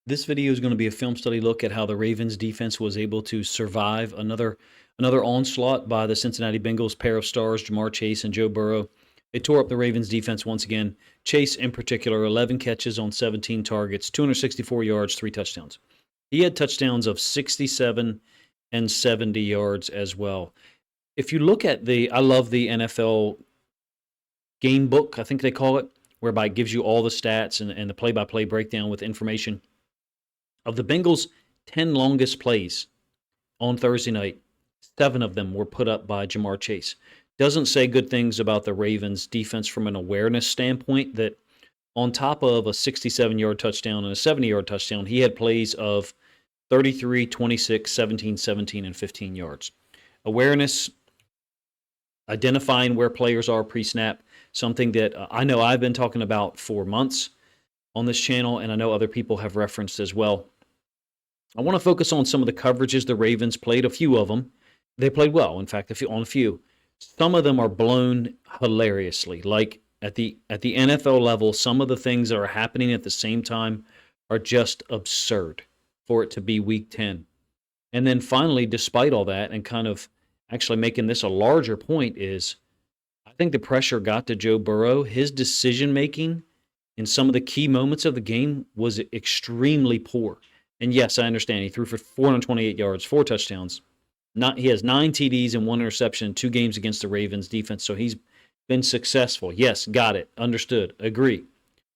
This video is going to be a film study look at how the Ravens defense was able to survive another onslaught by the Cincinnati Bengals pair of stars, Jamar Chase and Joe Burrow. They tore up the Ravens defense once again. Chase in particular, 11 catches on 17 targets, 264 yards, 3 touchdowns. He had touchdowns of 67 and 70 yards as well. If you look at I love the NFL game book, I think they call it, whereby it gives you all the stats and the play-by-play breakdown with information. Of the Bengals' 10 longest plays on Thursday night, 7 of them were put up by Jamar Chase. Doesn't say good things about the Ravens' defense from an awareness standpoint, that on top of a 67-yard touchdown and a 70-yard touchdown, he had plays of 33, 26, 17, 17, and 15 yards. Awareness, identifying where players are pre-snap, something that I know I've been talking about for months on this channel, and I know other people have referenced as well. I want to focus on some of the coverages the Ravens played, a few of them. They played well, in fact, on a few. Some of them are blown hilariously. Like at the NFL level, some of the things that are happening at the same time are just absurd for it to be Week 10. And then finally, despite all that, and kind of actually making this a larger point, is I think the pressure got to Joe Burrow. His decision-making in some of the key moments of the game was extremely poor. And yes, I understand. He threw for 428 yards, 4 touchdowns. He has 9 TDs and 1 interception in 2 games against the Ravens defense, so he's been successful. Yes, got it. Understood. Agree.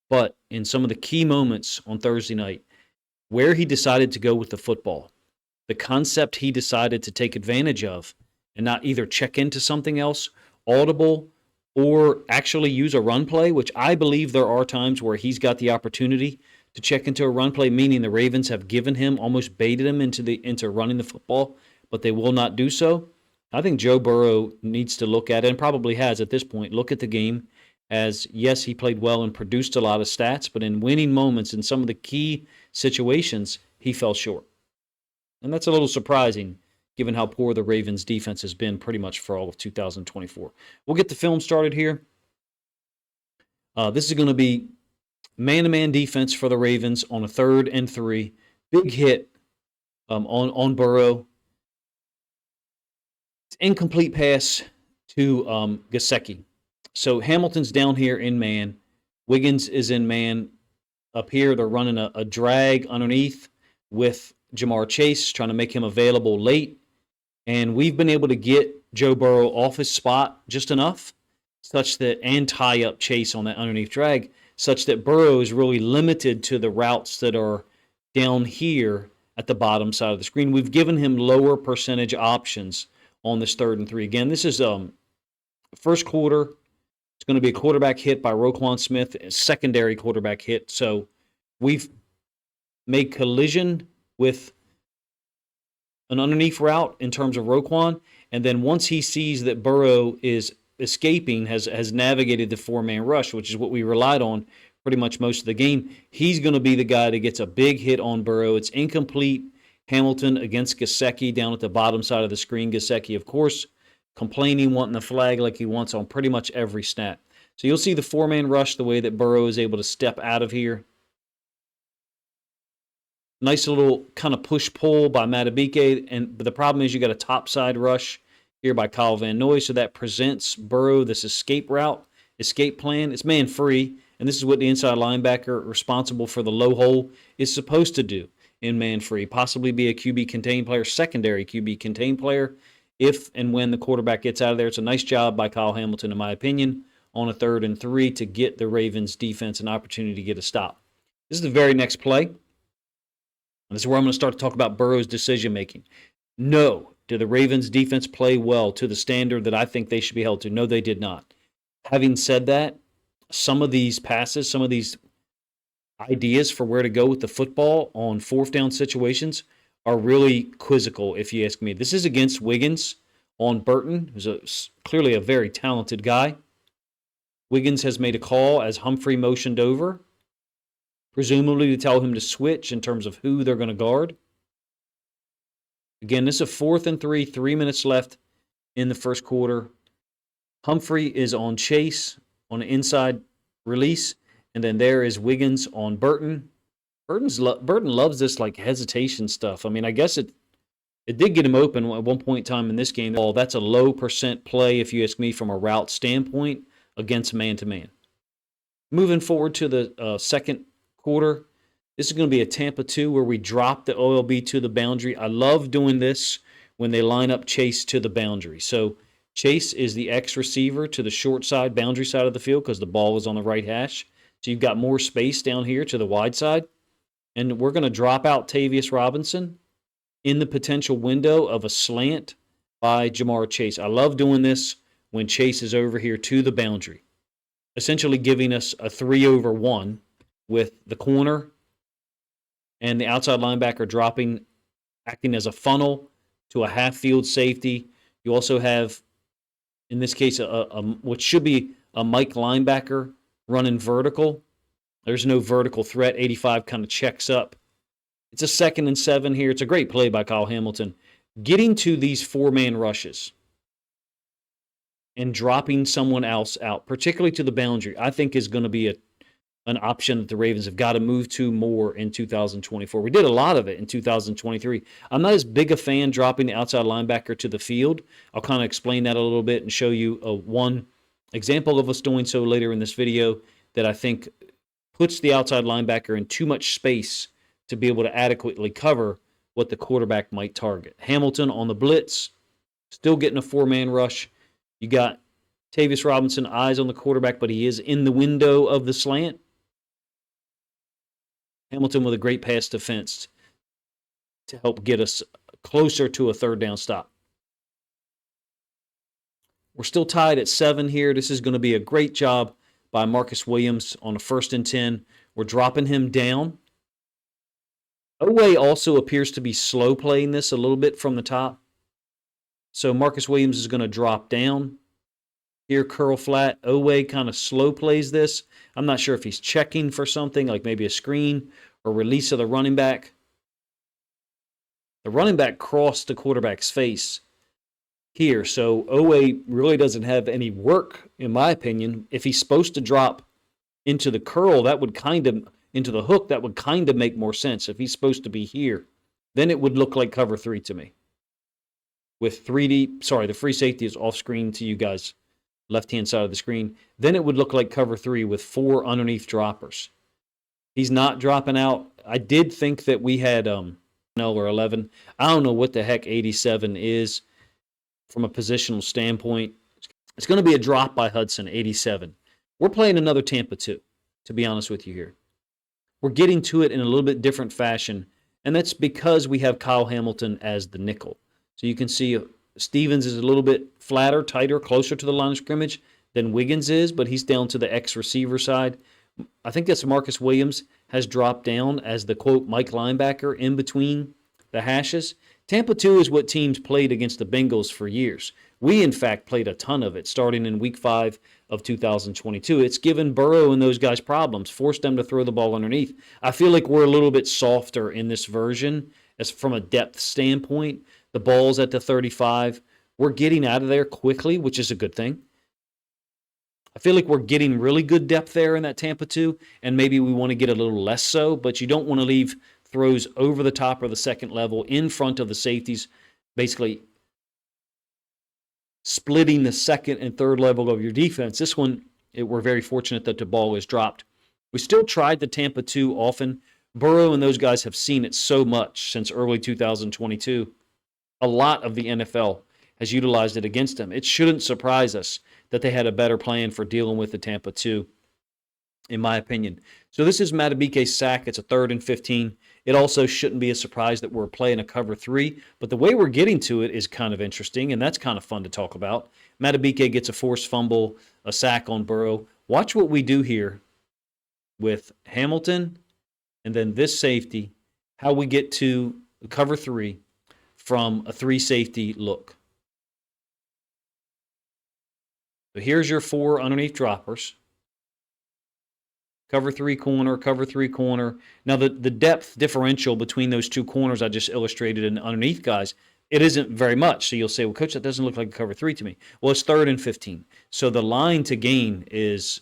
But in some of the key moments on Thursday night, where he decided to go with the football, the concept he decided to take advantage of and not either check into something else, audible, or actually use a run play, which I believe there are times where he's got the opportunity to check into a run play, meaning the Ravens have given him, almost baited him into running the football, but they will not do so. I think Joe Burrow needs to look at it, and probably has at this point, look at the game as, yes, he played well and produced a lot of stats, but in winning moments, in some of the key situations, he fell short. And that's a little surprising, given how poor the Ravens defense has been pretty much for all of 2024. We'll get the film started here. This is going to be man-to-man defense for the Ravens on a 3rd and 3. Big hit on Burrow. Incomplete pass to Gesicki. So Hamilton's down here in man. Wiggins is in man. Up here, they're running a drag underneath with Jamar Chase, trying to make him available late. And we've been able to get Joe Burrow off his spot just enough, and tie up Chase on that underneath drag, such that Burrow is really limited to the routes that are down here at the bottom side of the screen. We've given him lower percentage options on this 3rd and 3. Again, this is first quarter. It's going to be a quarterback hit by Roquan Smith, a secondary quarterback hit. So we've made collision with an underneath route in terms of Roquan, and then once he sees that Burrow is escaping, has navigated the 4-man rush, which is what we relied on pretty much most of the game, he's going to be the guy that gets a big hit on Burrow. It's incomplete. Hamilton against Gesicki down at the bottom side of the screen. Gesicki, of course, complaining, wanting the flag like he wants on pretty much every snap. So you'll see the 4-man rush, the way that Burrow is able to step out of here. Nice little kind of push-pull by Matabike, but the problem is you got a topside rush here by Kyle Van Noy, so that presents Burrow this escape plan. It's man-free, and this is what the inside linebacker responsible for the low hole is supposed to do in man-free, possibly be a QB contained player, secondary QB contained player, if and when the quarterback gets out of there. It's a nice job by Kyle Hamilton, in my opinion, on a 3rd and 3 to get the Ravens defense an opportunity to get a stop. This is the very next play. This is where I'm going to start to talk about Burrow's decision-making. No, did the Ravens defense play well to the standard that I think they should be held to? No, they did not. Having said that, some of these passes, some of these ideas for where to go with the football on 4th down situations are really quizzical, if you ask me. This is against Wiggins on Burton, who's clearly a very talented guy. Wiggins has made a call as Humphrey motioned over, presumably to tell him to switch in terms of who they're going to guard. Again, this is a 4th and 3, 3 minutes left in the first quarter. Humphrey is on Chase on an inside release, and then there is Wiggins on Burton. Burton loves this like hesitation stuff. I mean, I guess it did get him open at one point in time in this game. Oh, that's a low percent play, if you ask me, from a route standpoint against man-to-man. Moving forward to the second quarter, this is going to be a Tampa 2 where we drop the OLB to the boundary. I love doing this when they line up Chase to the boundary. So Chase is the X receiver to the short side, boundary side of the field because the ball is on the right hash. So you've got more space down here to the wide side. And we're going to drop out Tavius Robinson in the potential window of a slant by Jamar Chase. I love doing this when Chase is over here to the boundary, essentially giving us a 3-over-1 with the corner and the outside linebacker acting as a funnel to a half-field safety. You also have, in this case, what should be a Mike linebacker running vertical. There's no vertical threat. 85 kind of checks up. It's a 2nd and 7 here. It's a great play by Kyle Hamilton. Getting to these 4-man rushes and dropping someone else out, particularly to the boundary, I think is going to be an option that the Ravens have got to move to more in 2024. We did a lot of it in 2023. I'm not as big a fan dropping the outside linebacker to the field. I'll kind of explain that a little bit and show you one example of us doing so later in this video that I think puts the outside linebacker in too much space to be able to adequately cover what the quarterback might target. Hamilton on the blitz, still getting a 4-man rush. You got Tavius Robinson, eyes on the quarterback, but he is in the window of the slant. Hamilton with a great pass defense to help get us closer to a 3rd down stop. We're still tied at 7 here. This is going to be a great job by Marcus Williams on a 1st and 10. We're dropping him down. Oweh also appears to be slow playing this a little bit from the top. So Marcus Williams is going to drop down. Here, curl flat. Oweh kind of slow plays this. I'm not sure if he's checking for something, like maybe a screen or release of the running back. The running back crossed the quarterback's face here. So Oweh really doesn't have any work, in my opinion. If he's supposed to drop into the curl, that would into the hook, that would kind of make more sense. If he's supposed to be here, then it would look like cover 3 to me. With the free safety is off screen to you guys, left-hand side of the screen. Then it would look like cover 3 with 4 underneath droppers. He's not dropping out. I did think that we had 10 or 11. I don't know what the heck 87 is from a positional standpoint. It's going to be a drop by Hudson, 87. We're playing another Tampa 2, to be honest with you here. We're getting to it in a little bit different fashion, and that's because we have Kyle Hamilton as the nickel. So you can see Stevens is a little bit flatter, tighter, closer to the line of scrimmage than Wiggins is, but he's down to the X receiver side. I think that's Marcus Williams has dropped down as the, quote, Mike linebacker in between the hashes. Tampa 2 is what teams played against the Bengals for years. We, in fact, played a ton of it starting in Week 5 of 2022. It's given Burrow and those guys problems, forced them to throw the ball underneath. I feel like we're a little bit softer in this version as from a depth standpoint. The ball's at the 35. We're getting out of there quickly, which is a good thing. I feel like we're getting really good depth there in that Tampa 2, and maybe we want to get a little less so, but you don't want to leave throws over the top of the second level in front of the safeties, basically splitting the second and third level of your defense. This one, we're very fortunate that the ball was dropped. We still tried the Tampa 2 often. Burrow and those guys have seen it so much since early 2022. A lot of the NFL has utilized it against them. It shouldn't surprise us that they had a better plan for dealing with the Tampa 2, in my opinion. So this is Matabike's sack. It's a 3rd and 15. It also shouldn't be a surprise that we're playing a cover 3, but the way we're getting to it is kind of interesting, and that's kind of fun to talk about. Matabike gets a forced fumble, a sack on Burrow. Watch what we do here with Hamilton and then this safety, how we get to cover 3 from a 3 safety look. So here's your 4 underneath droppers. Cover 3 corner, cover 3 corner. Now, the depth differential between those 2 corners I just illustrated and underneath guys, it isn't very much. So you'll say, well, Coach, that doesn't look like a cover 3 to me. Well, it's 3rd and 15. So the line to gain is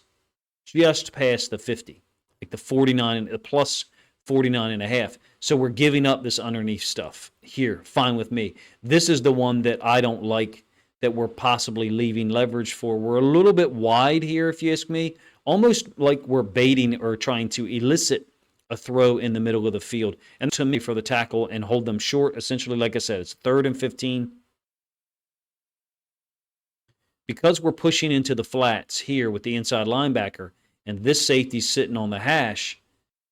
just past the 50, like the 49, plus 49.5. So we're giving up this underneath stuff here. Fine with me. This is the one that I don't like that we're possibly leaving leverage for. We're a little bit wide here, if you ask me, almost like we're baiting or trying to elicit a throw in the middle of the field. And to me, for the tackle and hold them short, essentially, like I said, it's 3rd and 15. Because we're pushing into the flats here with the inside linebacker, and this safety's sitting on the hash,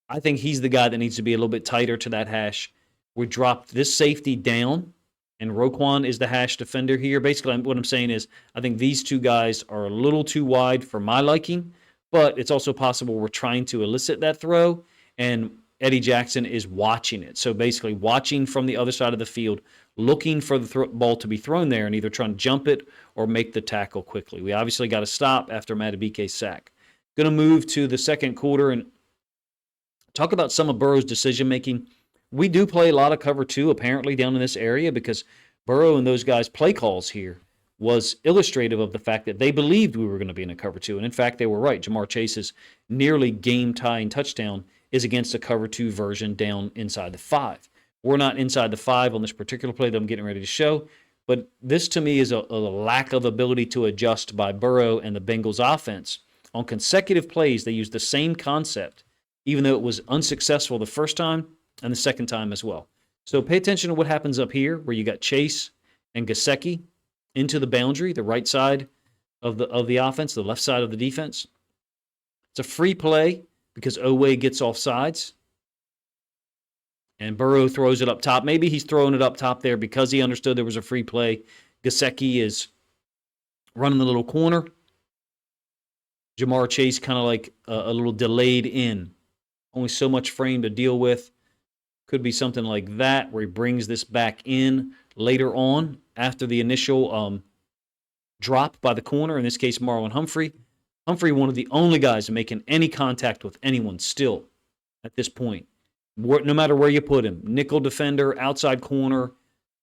I think he's the guy that needs to be a little bit tighter to that hash. We dropped this safety down, and Roquan is the hash defender here. Basically, what I'm saying is I think these two guys are a little too wide for my liking, but it's also possible we're trying to elicit that throw, and Eddie Jackson is watching it. So basically watching from the other side of the field, looking for the ball to be thrown there and either trying to jump it or make the tackle quickly. We obviously got to stop after Madubuike's sack. Going to move to the second quarter and talk about some of Burrow's decision-making. We do play a lot of cover 2 apparently down in this area because Burrow and those guys' play calls here was illustrative of the fact that they believed we were going to be in a cover 2. And in fact, they were right. Jamar Chase's nearly game-tying touchdown is against a cover 2 version down inside the 5. We're not inside the 5 on this particular play that I'm getting ready to show, but this to me is a lack of ability to adjust by Burrow and the Bengals offense. On consecutive plays, they used the same concept, even though it was unsuccessful the first time and the second time as well. So pay attention to what happens up here where you got Chase and Gesicki into the boundary, the right side of the offense, the left side of the defense. It's a free play because Oweh gets off sides. And Burrow throws it up top. Maybe he's throwing it up top there because he understood there was a free play. Gesicki is running the little corner. Jamar Chase kind of like a little delayed in. Only so much frame to deal with. Could be something like that where he brings this back in later on after the initial drop by the corner, in this case Marlon Humphrey. Humphrey, one of the only guys making any contact with anyone still at this point. No matter where you put him, nickel defender, outside corner,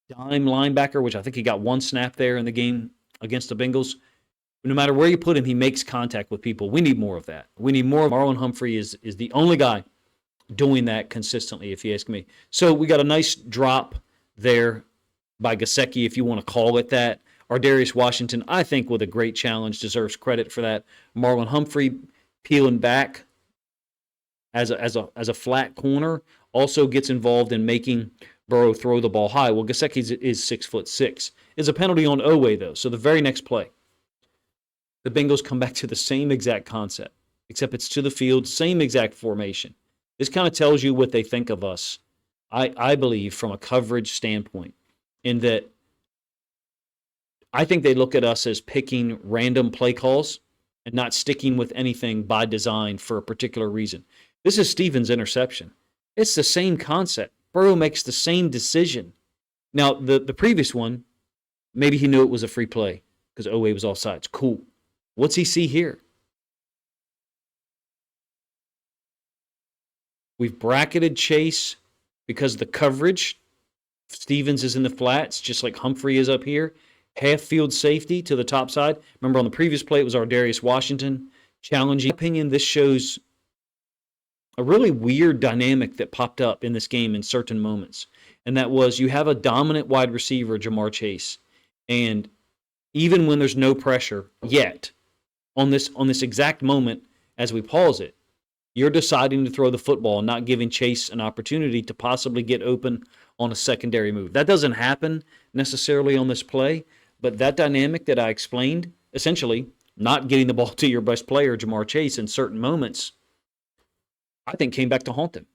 dime linebacker, which I think he got one snap there in the game against the Bengals. No matter where you put him, he makes contact with people. We need more of that. We need more. Marlon Humphrey is the only guy doing that consistently, if you ask me. So we got a nice drop there by Gesicki, if you want to call it that. Ardarius Washington, I think, with a great challenge, deserves credit for that. Marlon Humphrey peeling back as a flat corner also gets involved in making Burrow throw the ball high. Well, Gesicki is 6'6". Is a penalty on Oweh, though. So the very next play, the Bengals come back to the same exact concept, except it's to the field, same exact formation. This kind of tells you what they think of us, I believe, from a coverage standpoint, in that I think they look at us as picking random play calls and not sticking with anything by design for a particular reason. This is Stevens' interception. It's the same concept. Burrow makes the same decision. Now, the previous one, maybe he knew it was a free play because Oweh was offsides. Cool. What's he see here? We've bracketed Chase because the coverage. Stevens is in the flats, just like Humphrey is up here. Half field safety to the top side. Remember on the previous play, it was Ardarius Washington challenging. In my opinion, this shows a really weird dynamic that popped up in this game in certain moments. And that was you have a dominant wide receiver, Jamar Chase. And even when there's no pressure yet, on this exact moment as we pause it, you're deciding to throw the football and not giving Chase an opportunity to possibly get open on a secondary move. That doesn't happen necessarily on this play, but that dynamic that I explained, essentially not getting the ball to your best player, Jamar Chase, in certain moments, I think came back to haunt them.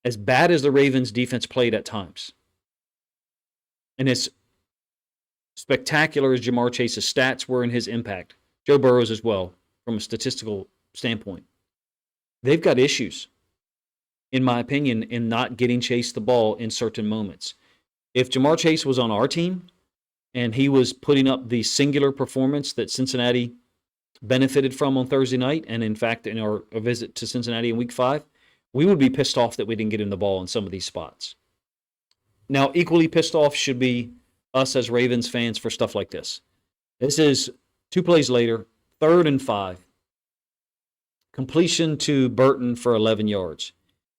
As bad as the Ravens defense played at times, and as spectacular as Jamar Chase's stats were in his impact, Joe Burrow's as well, from a statistical standpoint, they've got issues, in my opinion, in not getting Chase the ball in certain moments. If Jamar Chase was on our team and he was putting up the singular performance that Cincinnati benefited from on Thursday night, and in fact in our visit to Cincinnati in Week 5, we would be pissed off that we didn't get him the ball in some of these spots. Now, equally pissed off should be us as Ravens fans for stuff like this. This is 2 plays later, 3rd and 5. Completion to Burton for 11 yards.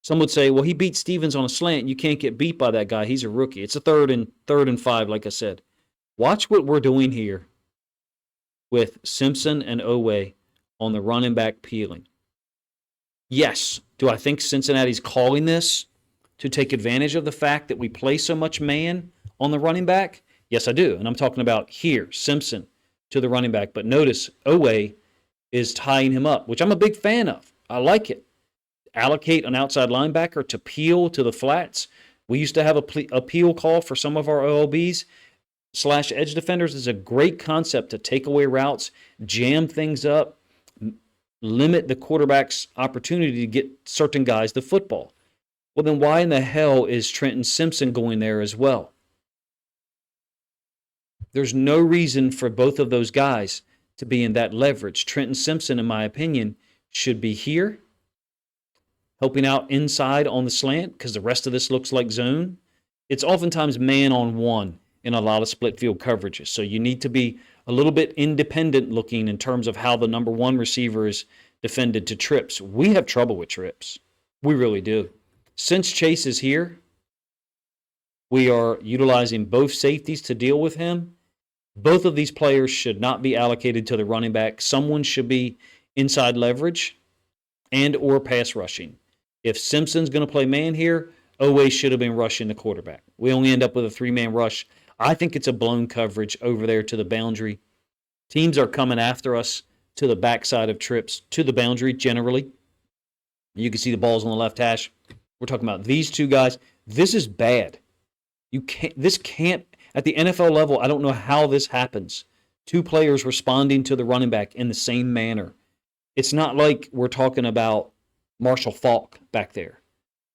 Some would say, well, he beat Stevens on a slant. You can't get beat by that guy. He's a rookie. It's a third and 5, like I said. Watch what we're doing here with Simpson and Owe on the running back peeling. Yes, do I think Cincinnati's calling this to take advantage of the fact that we play so much man on the running back? Yes, I do. And I'm talking about here, Simpson to the running back. But notice Owe is tying him up, which I'm a big fan of. I like it. Allocate an outside linebacker to peel to the flats. We used to have a peel call for some of our OLBs / edge defenders. Is a great concept to take away routes, jam things up, limit the quarterback's opportunity to get certain guys the football. Well, then why in the hell is Trenton Simpson going there as well? There's no reason for both of those guys to be in that leverage. Trenton Simpson, in my opinion, should be here, helping out inside on the slant, because the rest of this looks like zone. It's oftentimes man on one in a lot of split field coverages. So you need to be a little bit independent looking in terms of how the number one receiver is defended to trips. We have trouble with trips. We really do. Since Chase is here, we are utilizing both safeties to deal with him. Both of these players should not be allocated to the running back. Someone should be inside leverage and or pass rushing. If Simpson's going to play man here, Owe should have been rushing the quarterback. We only end up with a 3-man rush. I think it's a blown coverage over there to the boundary. Teams are coming after us to the backside of trips, to the boundary generally. You can see the balls on the left hash. We're talking about these two guys. This is bad. This can't, at the NFL level, I don't know how this happens. Two players responding to the running back in the same manner. It's not like we're talking about Marshall Faulk back there,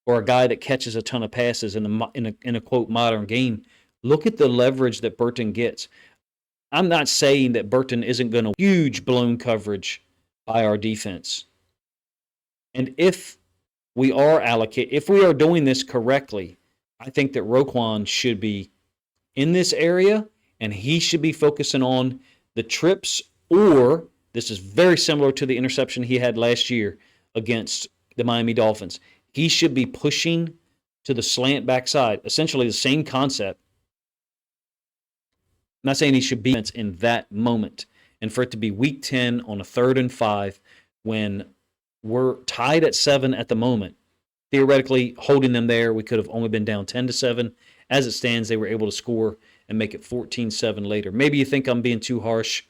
or a guy that catches a ton of passes in a quote modern game. Look at the leverage that Burton gets. I'm not saying that Burton isn't going to huge blown coverage by our defense. And if we are doing this correctly, I think that Roquan should be in this area and he should be focusing on the trips, or this is very similar to the interception he had last year against the Miami Dolphins. He should be pushing to the slant backside, essentially the same concept. I'm not saying he should be in that moment. And for it to be week 10 on a 3rd and 5 when we're tied at 7 at the moment, theoretically holding them there, we could have only been down 10-7. As it stands, they were able to score and make it 14-7 later. Maybe you think I'm being too harsh.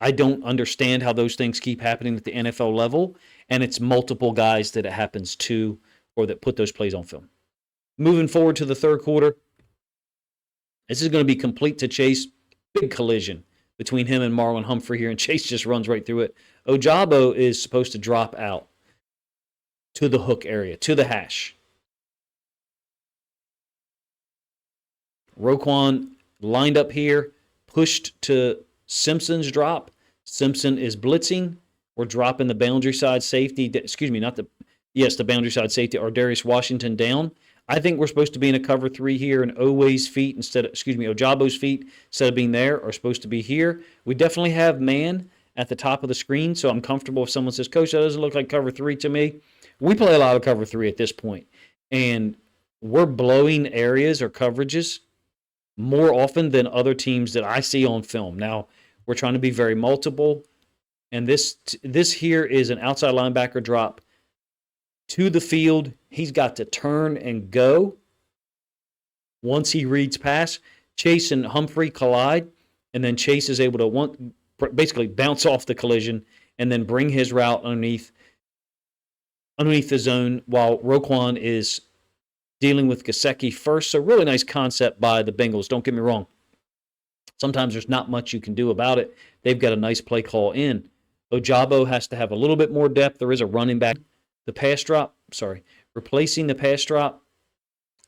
I don't understand how those things keep happening at the NFL level, and it's multiple guys that it happens to or that put those plays on film. Moving forward to the third quarter, this is going to be complete to Chase. Big collision between him and Marlon Humphrey here, and Chase just runs right through it. Ojabo is supposed to drop out to the hook area, to the hash. Roquan lined up here, pushed to Simpson's drop. Simpson is blitzing. We're dropping the boundary side safety. The boundary side safety, Ardarius Washington down. I think we're supposed to be in a cover 3 here, and Ojabo's feet instead of being there are supposed to be here. We definitely have man at the top of the screen, so I'm comfortable if someone says, Coach, that doesn't look like cover 3 to me. We play a lot of cover 3 at this point, and we're blowing areas or coverages more often than other teams that I see on film. Now, we're trying to be very multiple, and this here is an outside linebacker drop to the field. He's got to turn and go. Once he reads pass, Chase and Humphrey collide, and then Chase is able to basically bounce off the collision and then bring his route underneath the zone while Roquan is dealing with Gesicki first. So really nice concept by the Bengals. Don't get me wrong. Sometimes there's not much you can do about it. They've got a nice play call in. Ojabo has to have a little bit more depth. There is a running back. Replacing the pass drop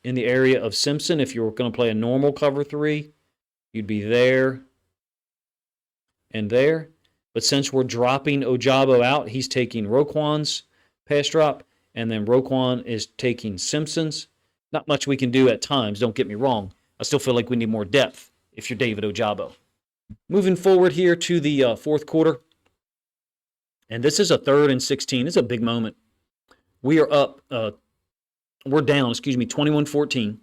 in the area of Simpson. If you were going to play a normal cover 3, you'd be there and there. But since we're dropping Ojabo out, he's taking Roquan's pass drop, and then Roquan is taking Simpson's. Not much we can do at times, don't get me wrong. I still feel like we need more depth if you're David Ojabo. Moving forward here to the fourth quarter, and this is a 3rd and 16. It's a big moment. We are up We're down, 21-14.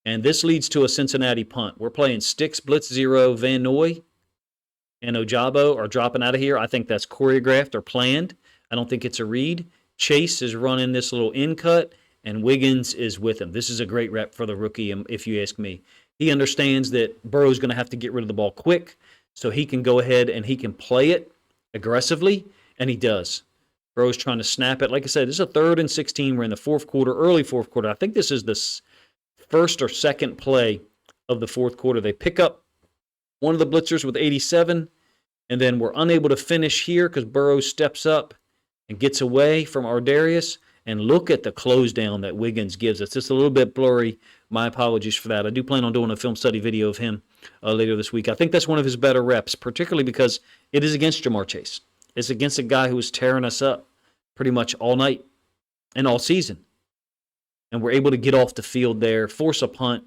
And this leads to a Cincinnati punt. We're playing sticks, blitz zero. Van Noy and Ojabo are dropping out of here. I think that's choreographed or planned. I don't think it's a read. Chase is running this little in cut, and Wiggins is with him. This is a great rep for the rookie, if you ask me. He understands that Burrow's going to have to get rid of the ball quick, so he can go ahead and he can play it aggressively, and he does. Burrow's trying to snap it. Like I said, this is a 3rd and 16. We're in the fourth quarter, early fourth quarter. I think this is the first or second play of the fourth quarter. They pick up one of the blitzers with 87, and then we're unable to finish here because Burrow steps up and gets away from Ardarius. And look at the close down that Wiggins gives us. It's a little bit blurry. My apologies for that. I do plan on doing a film study video of him later this week. I think that's one of his better reps, particularly because it is against Jamar Chase. It's against a guy who was tearing us up pretty much all night and all season. And we're able to get off the field there, force a punt,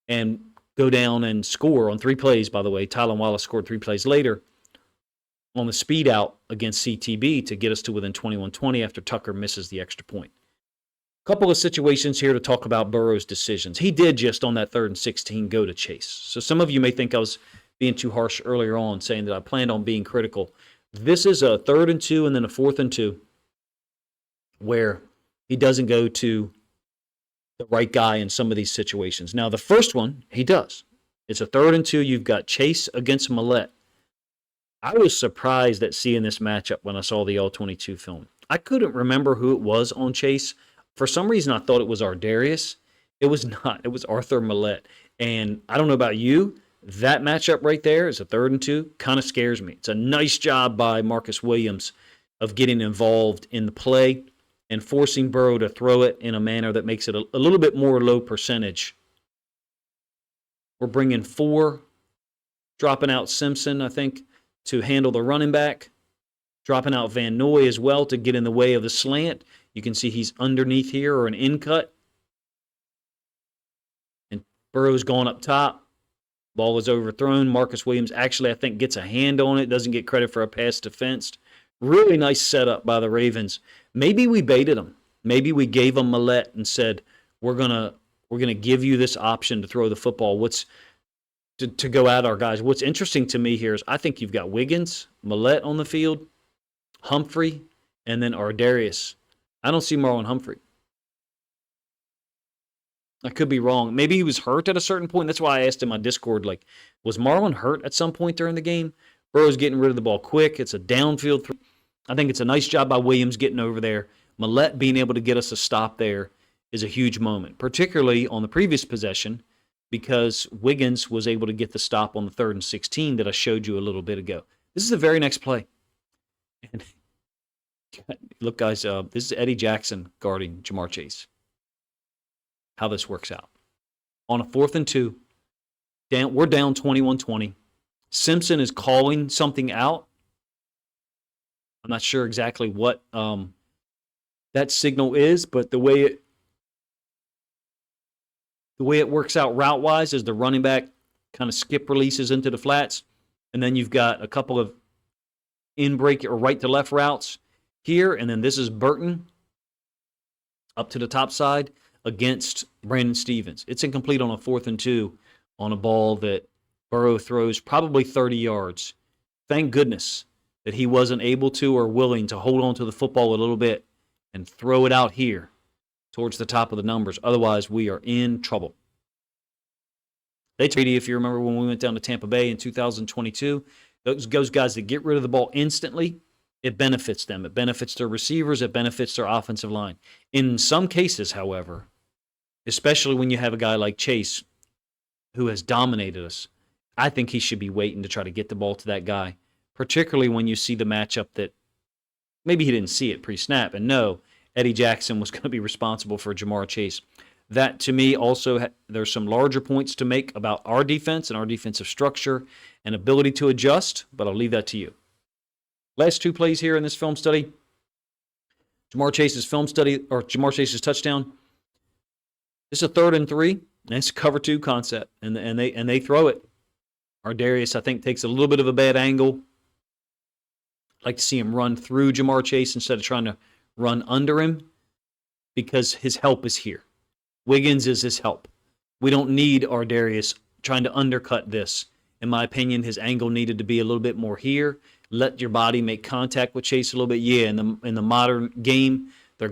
and go down and score on 3 plays, by the way. Tylan Wallace scored 3 plays later on the speed out against CTB to get us to within 21-20 after Tucker misses the extra point. A couple of situations here to talk about Burrow's decisions. He did just on that 3rd and 16 go to Chase. So some of you may think I was being too harsh earlier on, saying that I planned on being critical. This is a 3rd and 2 and then a 4th and 2 where he doesn't go to the right guy in some of these situations. Now, the first one, he does. It's a 3rd and 2. You've got Chase against Millette. I was surprised at seeing this matchup when I saw the All-22 film. I couldn't remember who it was on Chase. For some reason, I thought it was Ardarius. It was not. It was Arthur Millette. And I don't know about you, that matchup right there is a 3rd and 2. Kind of scares me. It's a nice job by Marcus Williams of getting involved in the play and forcing Burrow to throw it in a manner that makes it a little bit more low percentage. We're bringing 4, dropping out Simpson, I think, to handle the running back, dropping out Van Noy as well to get in the way of the slant. You can see he's underneath here or an in cut. And Burrow's going up top. Ball is overthrown. Marcus Williams actually, I think, gets a hand on it. Doesn't get credit for a pass defense. Really nice setup by the Ravens. Maybe we baited them. Maybe we gave them Millette and said, we're gonna give you this option to throw the football. To go at our guys. What's interesting to me here is I think you've got Wiggins, Millette on the field, Humphrey, and then Ardarius. I don't see Marlon Humphrey. I could be wrong. Maybe he was hurt at a certain point. That's why I asked in my Discord, like, was Marlon hurt at some point during the game? Burrow's getting rid of the ball quick. It's a downfield throw. I think it's a nice job by Williams getting over there. Millette being able to get us a stop there is a huge moment, particularly on the previous possession, because Wiggins was able to get the stop on the 3rd and 16 that I showed you a little bit ago. This is the very next play. And look, guys, this is Eddie Jackson guarding Jamar Chase. How this works out. On a 4th and 2, we're down 21-20. Simpson is calling something out. I'm not sure exactly what that signal is, but the way it works out route-wise is the running back kind of skip releases into the flats, and then you've got a couple of in-break or right-to-left routes here, and then this is Burton up to the top side against Brandon Stevens. It's incomplete on a 4th and 2 on a ball that Burrow throws probably 30 yards. Thank goodness that he wasn't able to or willing to hold on to the football a little bit and throw it out here towards the top of the numbers. Otherwise, we are in trouble. They told me, if you remember when we went down to Tampa Bay in 2022, those guys that get rid of the ball instantly, it benefits them. It benefits their receivers. It benefits their offensive line. In some cases, however, especially when you have a guy like Chase who has dominated us, I think he should be waiting to try to get the ball to that guy, particularly when you see the matchup that maybe he didn't see it pre-snap and know Eddie Jackson was going to be responsible for Jamar Chase. That, to me, also, there's some larger points to make about our defense and our defensive structure and ability to adjust, but I'll leave that to you. Last 2 plays here in this film study. Jamar Chase's Jamar Chase's touchdown. This is a 3rd and 3, and it's a cover 2 concept, and they throw it. Ardarius, I think, takes a little bit of a bad angle. I'd like to see him run through Jamar Chase instead of trying to run under him, because his help is here. Wiggins is his help. We don't need Ardarius trying to undercut this. In my opinion, his angle needed to be a little bit more here. Let your body make contact with Chase a little bit. Yeah, in the modern game, they're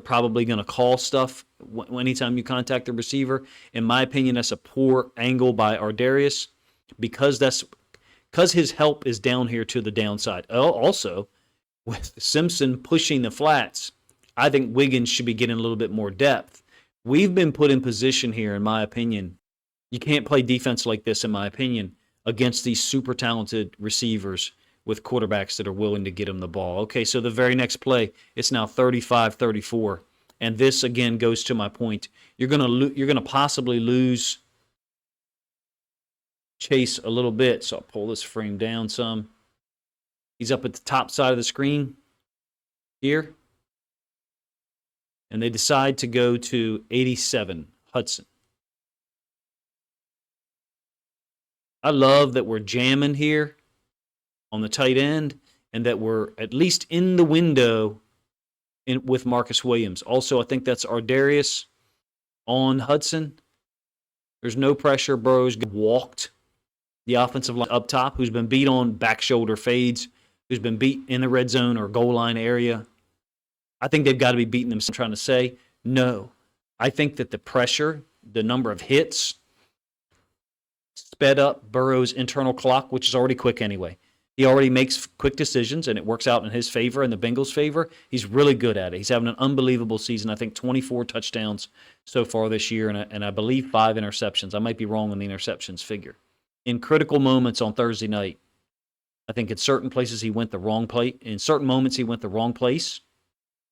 probably going to call stuff anytime you contact the receiver. In my opinion, that's a poor angle by Ardarius because his help is down here to the downside. Also, with Simpson pushing the flats, I think Wiggins should be getting a little bit more depth. We've been put in position here, in my opinion. You can't play defense like this, in my opinion, against these super talented receivers with quarterbacks that are willing to get him the ball. Okay, so the very next play, it's now 35-34. And this, again, goes to my point. You're gonna possibly lose Chase a little bit. So I'll pull this frame down some. He's up at the top side of the screen here. And they decide to go to 87, Hudson. I love that we're jamming here on the tight end and that we're at least in the window with Marcus Williams. Also, I think that's Ardarius on Hudson. There's no pressure. Burrow's walked the offensive line up top, who's been beat on back shoulder fades, who's been beat in the red zone or goal line area. I think they've got to be beating them. I'm trying to say, no. I think that the pressure, the number of hits, sped up Burrow's internal clock, which is already quick anyway. He already makes quick decisions, and it works out in his favor and the Bengals' favor. He's really good at it. He's having an unbelievable season. I think 24 touchdowns so far this year, and I believe 5 interceptions. I might be wrong on the interceptions figure. In critical moments on Thursday night, I think in certain places he went the wrong place. In certain moments he went the wrong place.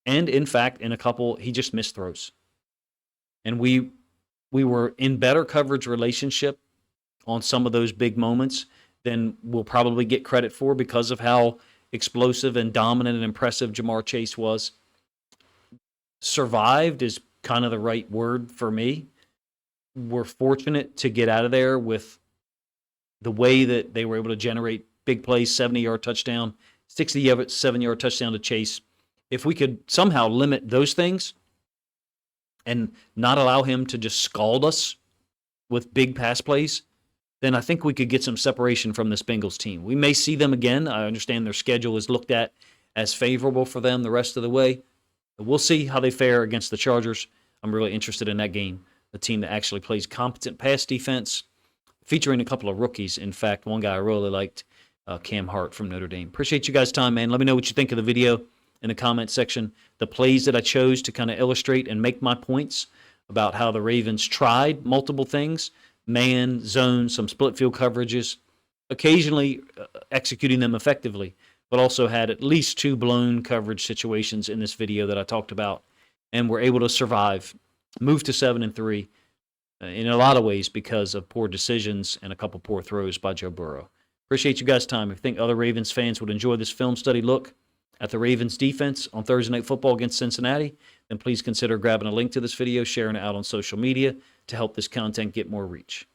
And, in fact, in a couple, he just missed throws. And we were in better coverage relationship on some of those big moments than we'll probably get credit for because of how explosive and dominant and impressive Jamar Chase was. Survived is kind of the right word for me. We're fortunate to get out of there with the way that they were able to generate big plays, 70-yard touchdown, 67-yard touchdown to Chase. If we could somehow limit those things and not allow him to just scald us with big pass plays, then I think we could get some separation from this Bengals team. We may see them again. I understand their schedule is looked at as favorable for them the rest of the way. We'll see how they fare against the Chargers. I'm really interested in that game, a team that actually plays competent pass defense, featuring a couple of rookies. In fact, one guy I really liked, Cam Hart from Notre Dame. Appreciate you guys' time, man. Let me know what you think of the video in the comment section. The plays that I chose to kind of illustrate and make my points about how the Ravens tried multiple things, man, zone, some split field coverages, occasionally executing them effectively, but also had at least 2 blown coverage situations in this video that I talked about, and were able to survive, move to 7-3 in a lot of ways because of poor decisions and a couple poor throws by Joe Burrow. Appreciate you guys' time. If you think other Ravens fans would enjoy this film study look at the Ravens defense on Thursday Night Football against Cincinnati, then please consider grabbing a link to this video, sharing it out on social media to help this content get more reach.